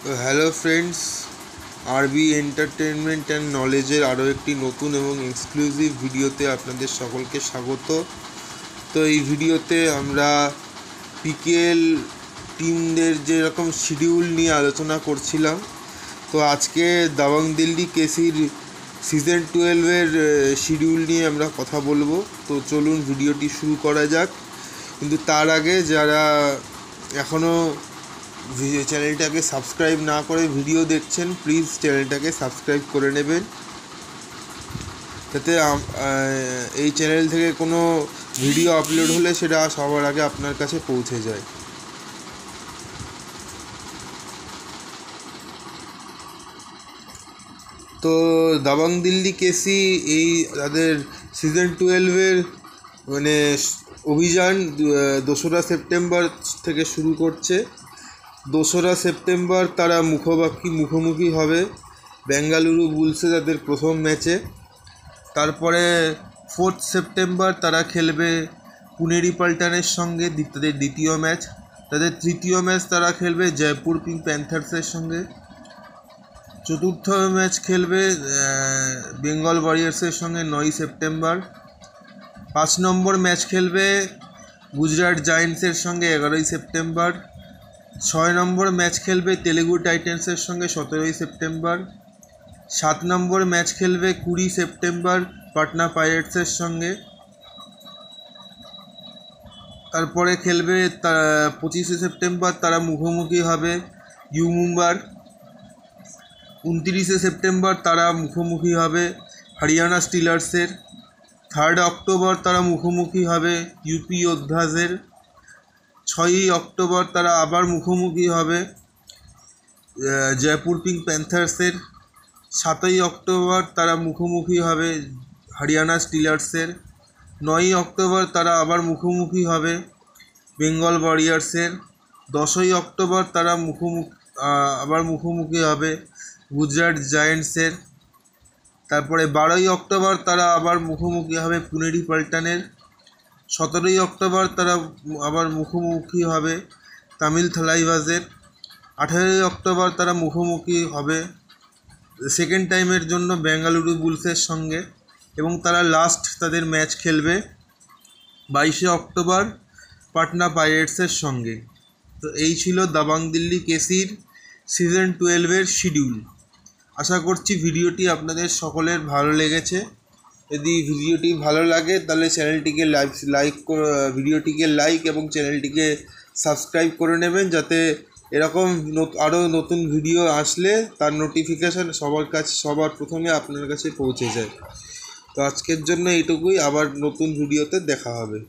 তো hello friends, আরবি entertainment and নলেজের আরও একটি নতুন এবং এক্সক্লুসিভ ভিডিওতে আপনাদের সকলকে স্বাগত। তো এই ভিডিওতে আমরা পিকেএল টিমদের যেরকম শিডিউল নিয়ে আলোচনা করছিলাম, তো আজকে দাবাং দিল্লি কেসির সিজন 12-এর শিডিউল নিয়ে আমরা কথা বলবো। তো চলুন ভিডিওটি শুরু করা যাক। কিন্তু তার আগে যারা এখনও চ্যানেলটাকে সাবস্ক্রাইব না করে ভিডিও দেখছেন, প্লিজ চ্যানেলটাকে সাবস্ক্রাইব করে নেবেন, যাতে এই চ্যানেল থেকে কোনো ভিডিও আপলোড হলে সেটা সবার আগে আপনার কাছে পৌঁছে যায়। তো দাবাং দিল্লি কেসি এই তাদের সিজন 12-এর অভিযান 2রা সেপ্টেম্বর থেকে শুরু করছে। 2রা সেপ্টেম্বর তারা মুখোমুখি হবে বেঙ্গালুরু বুলসে তাদের প্রথম ম্যাচে। তারপরে 4th সেপ্টেম্বর তারা খেলবে পুনেরি পাল্টনের সঙ্গে তাদের দ্বিতীয় ম্যাচ। তাদের তৃতীয় ম্যাচ তারা খেলবে জয়পুর পিঙ্ক প্যান্থার্সের সঙ্গে। 4র্থ ম্যাচ খেলবে বেঙ্গল ওয়ারিয়ার্সের সঙ্গে 9ই সেপ্টেম্বর। 5 নম্বর ম্যাচ খেলবে গুজরাট জায়েন্টসের সঙ্গে 11ই সেপ্টেম্বর। 6 নম্বর ম্যাচ খেলবে তেলেগু টাইটান্সের সঙ্গে 17ই সেপ্টেম্বর। 7 নম্বর ম্যাচ খেলবে 20 সেপ্টেম্বর পাটনা পাইরেটসের সঙ্গে। তারপরে খেলবে 25শে সেপ্টেম্বর তারা মুখোমুখি হবে ইউ মুম্বার। 29শে সেপ্টেম্বর তারা মুখোমুখি হবে হরিয়ানা স্টিলার্সের। 3rd অক্টোবর তারা মুখোমুখি হবে ইউপি যোদ্ধাসের। 6ই অক্টোবর তারা আবার মুখোমুখি হবে জয়পুর পিঙ্ক প্যান্থার্সের। 7ই অক্টোবর তারা মুখোমুখি হবে হরিয়ানা স্টিলার্সের। 9ই অক্টোবর তারা আবার মুখোমুখি হবে বেঙ্গল ওয়ারিয়ার্সের। 10ই অক্টোবর তারা আবার মুখোমুখি হবে গুজরাট জায়েন্টসের। তারপরে 12ই অক্টোবর তারা আবার মুখোমুখি হবে পুনেরি পাল্টনের। 17ই অক্টোবর তারা আবার মুখোমুখি হবে তামিল থালাইভাসের। 18ই অক্টোবর তারা মুখোমুখি হবে সেকেন্ড টাইমের জন্য বেঙ্গালুরু বুলসের সঙ্গে, এবং তারা লাস্ট তাদের ম্যাচ খেলবে 22শে অক্টোবর পাটনা পাইরেটসের সঙ্গে। তো এই ছিল দাবাং দিল্লি কেসির সিজন 12-এর শিডিউল। আশা করছি ভিডিওটি আপনাদের সকলের ভালো লেগেছে। যদি ভিডিওটি ভালো লাগে তাহলে চ্যানেলটিকে ভিডিওটিকে লাইক এবং চ্যানেলটিকে সাবস্ক্রাইব করে নেবেন, যাতে এরকম আরও নতুন ভিডিও আসলে তার নোটিফিকেশান সবার প্রথমে আপনার কাছে পৌঁছে যায়। তো আজকের জন্য এইটুকুই, আবার নতুন ভিডিওতে দেখা হবে।